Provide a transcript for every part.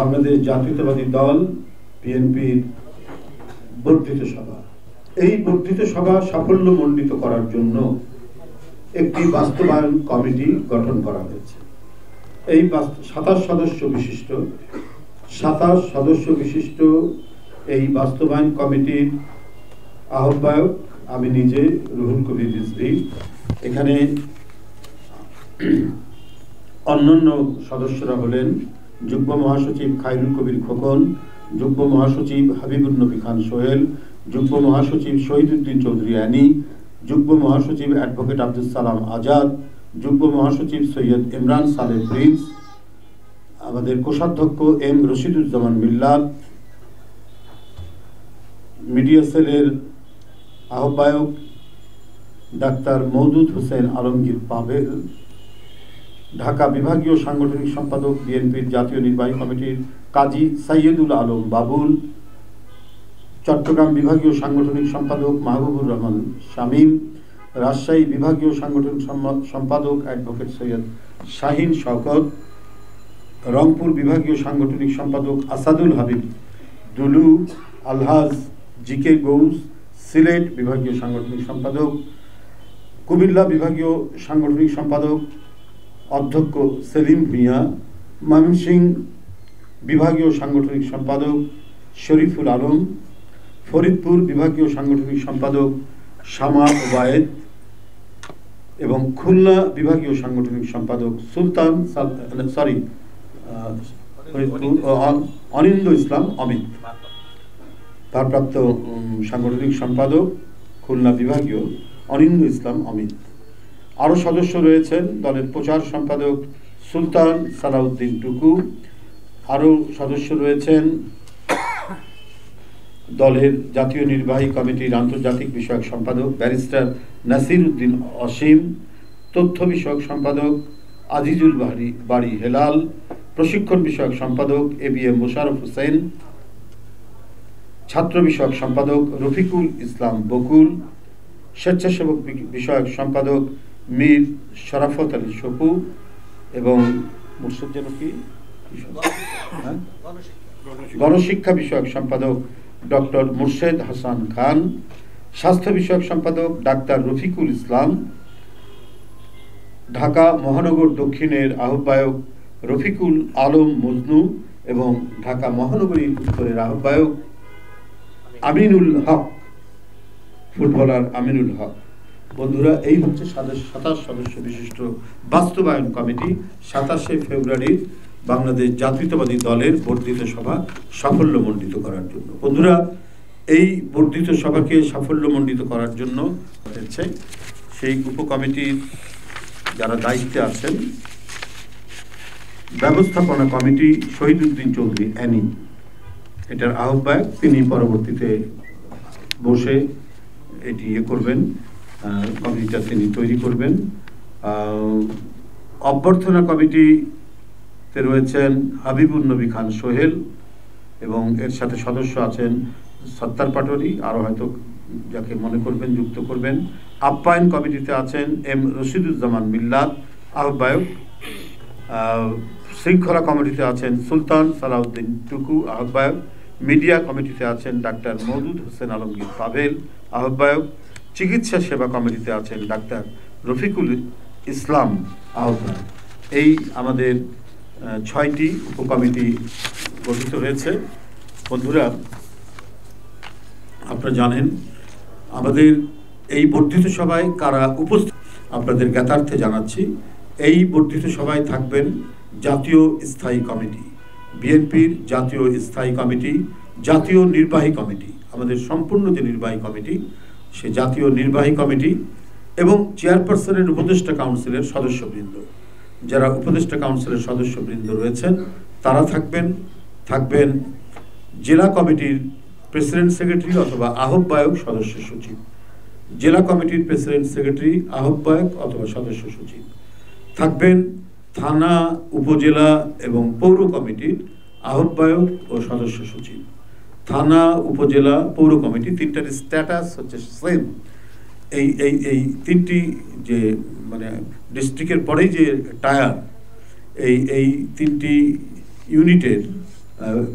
বাংলাদেশ জাতীয়তাবাদী দল বিএনপির বর্ধিত সভা। এই বর্ধিত সভা সাফল্যমণ্ডিত করার জন্য একটি বাস্তবায়ন কমিটি গঠন করা হয়েছে। এই 27 সদস্য বিশিষ্ট এই বাস্তবায়ন কমিটির আহ্বায়ক আমি নিজে, রুহুল কবির রিজভী। এখানে অন্যান্য সদস্যরা হলেন যুগ্ম মহাসচিব খায়রুল কবির খোকন, যুগ্ম মহাসচিব হাবিবুন নবী খান সোহেল, যুগ্ম মহাসচিব শহীদুদ্দিন চৌধুরী আনি, যুগ্ম মহাসচিব অ্যাডভোকেট আব্দুল সালাম আজাদ, যুগ্ম মহাসচিব সৈয়দ ইমরান সালেহ প্রিন্স, আমাদের কোষাধ্যক্ষ এম রশিদুজ্জামান মিল্লাত, মিডিয়া সেলের আহ্বায়ক ডাক্তার মওদুদ হোসেন আলমগীর পাভেল, ঢাকা বিভাগীয় সাংগঠনিক সম্পাদক বিএনপির জাতীয় নির্বাহী কমিটির কাজী সাইয়েদুল আলম বাবুল, চট্টগ্রাম বিভাগীয় সাংগঠনিক সম্পাদক মাহবুবুর রহমান শামীম, রাজশাহী বিভাগীয় সাংগঠনিক সম্পাদক অ্যাডভোকেট সৈয়দ শাহিন শওকত, রংপুর বিভাগীয় সাংগঠনিক সম্পাদক আসাদুল হাবিব দুলু, আলহাজ জিকে গৌস, সিলেট বিভাগীয় সাংগঠনিক সম্পাদক, কুমিল্লা বিভাগীয় সাংগঠনিক সম্পাদক অধ্যক্ষ সেলিম ভূঁইয়া, ময়মনসিংহ বিভাগীয় সাংগঠনিক সম্পাদক শরীফুল আলম, ফরিদপুর বিভাগীয় সাংগঠনিক সম্পাদক শামা ওবায়েদ এবং খুলনা বিভাগীয় সাংগঠনিক সম্পাদক অনিন্দ ইসলাম অমিত, ভারপ্রাপ্ত সাংগঠনিক সম্পাদক খুলনা বিভাগীয় অনিন্দ ইসলাম অমিত। আরও সদস্য রয়েছেন দলের প্রচার সম্পাদক সুলতান সালাউদ্দিন টুকু, আরও সদস্য রয়েছেন দলের জাতীয় নির্বাহী কমিটির আন্তর্জাতিক বিষয়ক সম্পাদক ব্যারিস্টার নাসির উদ্দিন অসীম, তথ্য বিষয়ক সম্পাদক আজিজুল বাড়ি হেলাল, প্রশিক্ষণ বিষয়ক সম্পাদক এবিএম মোশাররফ হোসেন, ছাত্র বিষয়ক সম্পাদক রফিকুল ইসলাম বকুল, স্বেচ্ছাসেবক বিষয়ক সম্পাদক মীর শরাফত আলী সপু এবং গণশিক্ষা বিষয়ক সম্পাদক ডক্টর মুর্শেদ হাসান খান, স্বাস্থ্য বিষয়ক সম্পাদক ডাক্তার রফিকুল ইসলাম, ঢাকা মহানগর দক্ষিণের আহ্বায়ক রফিকুল আলম মজনু এবং ঢাকা মহানগরী উত্তরের আহ্বায়ক আমিনুল হক, ফুটবলার আমিনুল হক। বন্ধুরা, এই হচ্ছে 27 সদস্য বিশিষ্ট বাস্তবায়ন কমিটি 27শে ফেব্রুয়ারির বাংলাদেশ জাতীয়তাবাদী দলের বর্ধিত সভা সাফল্যমণ্ডিত করার জন্য। বন্ধুরা, এই বর্ধিত সভাকে সাফল্যমণ্ডিত করার জন্য হচ্ছে সেই উপকমিটির যারা দায়িত্বে আছেন, ব্যবস্থাপনা কমিটি শহীদুদ্দিন চৌধুরী অ্যানি এটার আহ্বায়ক, তিনি পরবর্তীতে বসে এটি করবেন, কমিটিটা তিনি তৈরি করবেন। অভ্যর্থনা কমিটিতে রয়েছেন হাবিবুন নবী খান সোহেল এবং এর সাথে সদস্য আছেন সত্তার পাটোয়ারি, আরও হয়তো যাকে মনে করবেন যুক্ত করবেন। আপ্যায়ন কমিটিতে আছেন এম রশিদুজ্জামান মিল্লাত আহ্বায়ক, শৃঙ্খলা কমিটিতে আছেন সুলতান সালাউদ্দিন টুকু আহ্বায়ক, মিডিয়া কমিটিতে আছেন ডাক্তার মওদুদ হোসেন আলমগীর পাভেল আহ্বায়ক, চিকিৎসা সেবা কমিটিতে আছেন ডাক্তার রফিকুল ইসলাম আহ্বায়ক। এই আমাদের 6টি উপকমিটি গঠিত হয়েছে। বন্ধুরা, আপনারা জানেন আমাদের এই বর্ধিত সভায় কারা উপস্থিত, আপনাদের জ্ঞাতার্থে জানাচ্ছি। এই বর্ধিত সভায় থাকবেন জাতীয় স্থায়ী কমিটি, বিএনপির জাতীয় স্থায়ী কমিটি, জাতীয় নির্বাহী কমিটি, আমাদের সম্পূর্ণ যে নির্বাহী কমিটি সে জাতীয় নির্বাহী কমিটি এবং চেয়ারপারসনের উপদেষ্টা কাউন্সিলের সদস্যবৃন্দ, যারা উপদেষ্টা কাউন্সিলের সদস্যবৃন্দ রয়েছেন তারা থাকবেন জেলা কমিটির প্রেসিডেন্ট সেক্রেটারি অথবা আহ্বায়ক সদস্য সচিব, জেলা কমিটির প্রেসিডেন্ট সেক্রেটারি আহ্বায়ক অথবা সদস্য সচিব, থাকবেন থানা, উপজেলা এবং পৌর কমিটির আহ্বায়ক ও সদস্য সচিব। থানা, উপজেলা, পৌর কমিটি তিনটার স্ট্যাটাস হচ্ছে সেম। এই তিনটি যে মানে ডিস্ট্রিক্টের পরেই যে টায়ার, এই তিনটি ইউনিটের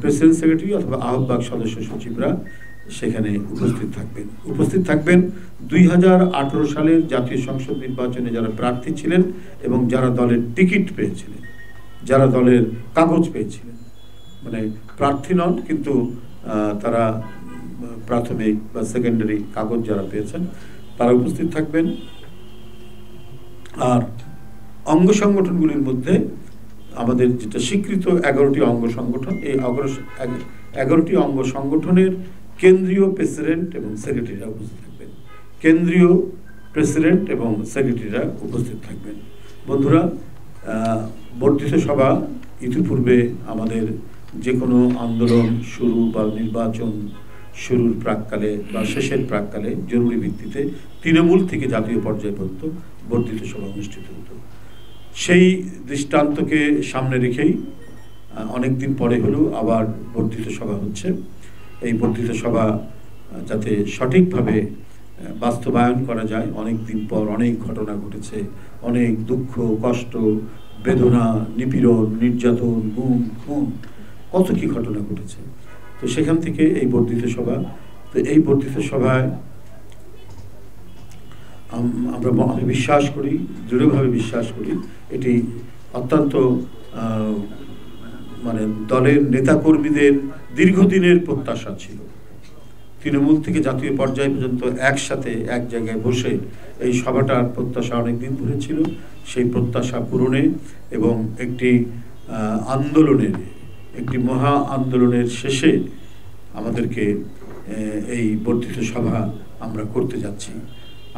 প্রেসিডেন্ট সেক্রেটারি অথবা আহ্বায়ক সদস্য সচিবরা সেখানে উপস্থিত থাকবেন 2018 সালের জাতীয় সংসদ নির্বাচনে যারা প্রার্থী ছিলেন এবং যারা দলের টিকিট পেয়েছিলেন, যারা দলের কাগজ পেয়েছিলেন, মানে প্রার্থী নন কিন্তু তারা প্রাথমিক বা সেকেন্ডারি কাগজ যারা পেয়েছেন তারা উপস্থিত থাকবেন। আর অঙ্গ সংগঠনগুলির মধ্যে আমাদের যেটা স্বীকৃত 11টি অঙ্গ সংগঠন, এই 11টি অঙ্গ সংগঠনের কেন্দ্রীয় প্রেসিডেন্ট এবং সেক্রেটারিরা উপস্থিত থাকবেন। কেন্দ্রীয় প্রেসিডেন্ট এবং সেক্রেটারিরা উপস্থিত থাকবেন। বন্ধুরা, বর্ধিত সভা ইতিপূর্বে আমাদের যে কোনো আন্দোলন শুরু বা নির্বাচন শুরুর প্রাককালে বা শেষের প্রাককালে জরুরি ভিত্তিতে তৃণমূল থেকে জাতীয় পর্যায় পর্যন্ত বর্ধিত সভা অনুষ্ঠিত হতো। সেই দৃষ্টান্তকে সামনে রেখেই অনেকদিন পরে হলেও আবার বর্ধিত সভা হচ্ছে। এই বর্ধিত সভা যাতে সঠিকভাবে বাস্তবায়ন করা যায়, অনেক দিন পর অনেক ঘটনা ঘটেছে, অনেক দুঃখ কষ্ট বেদনা নিপীড়ন নির্যাতন গুম খুন কত কি ঘটনা ঘটেছে। তো সেখান থেকে এই বর্ধিত সভা, তো এই বর্ধিত সভায় আমি বিশ্বাস করি, দৃঢ়ভাবে বিশ্বাস করি, এটি অত্যন্ত মানে দলের নেতাকর্মীদের দীর্ঘদিনের প্রত্যাশা ছিল। তৃণমূল থেকে জাতীয় পর্যায় পর্যন্ত একসাথে এক জায়গায় বসে এই সভাটার প্রত্যাশা অনেকদিন ধরে ছিল। সেই প্রত্যাশা পূরণে এবং একটি আন্দোলনের, একটি মহা আন্দোলনের শেষে আমাদেরকে এই বর্ধিত সভা আমরা করতে যাচ্ছি।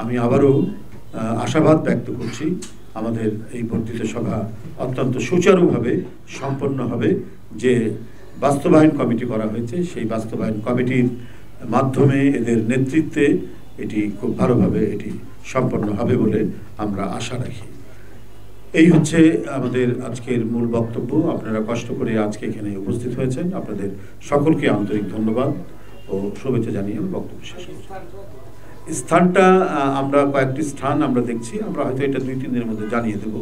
আমি আবারও আশাবাদ ব্যক্ত করছি আমাদের এই বর্ধিত সভা অত্যন্ত সুচারুভাবে সম্পন্ন হবে। যে বাস্তবায়ন কমিটি করা হয়েছে সেই বাস্তবায়ন কমিটির মাধ্যমে এদের নেতৃত্বে এটি খুব ভালোভাবে এটি সম্পন্ন হবে বলে আমরা আশা রাখি। এই হচ্ছে আমাদের আজকের মূল বক্তব্য। আপনারা কষ্ট করে আজকে এখানে উপস্থিত হয়েছেন, আপনাদের সকলকে আন্তরিক ধন্যবাদ ও শুভেচ্ছা জানিয়ে বক্তব্য শেষ করছি। স্থানটা আমরা কয়েকটি স্থান আমরা দেখছি, আমরা হয়তো এটা 2-3 দিনের মধ্যে জানিয়ে দেব।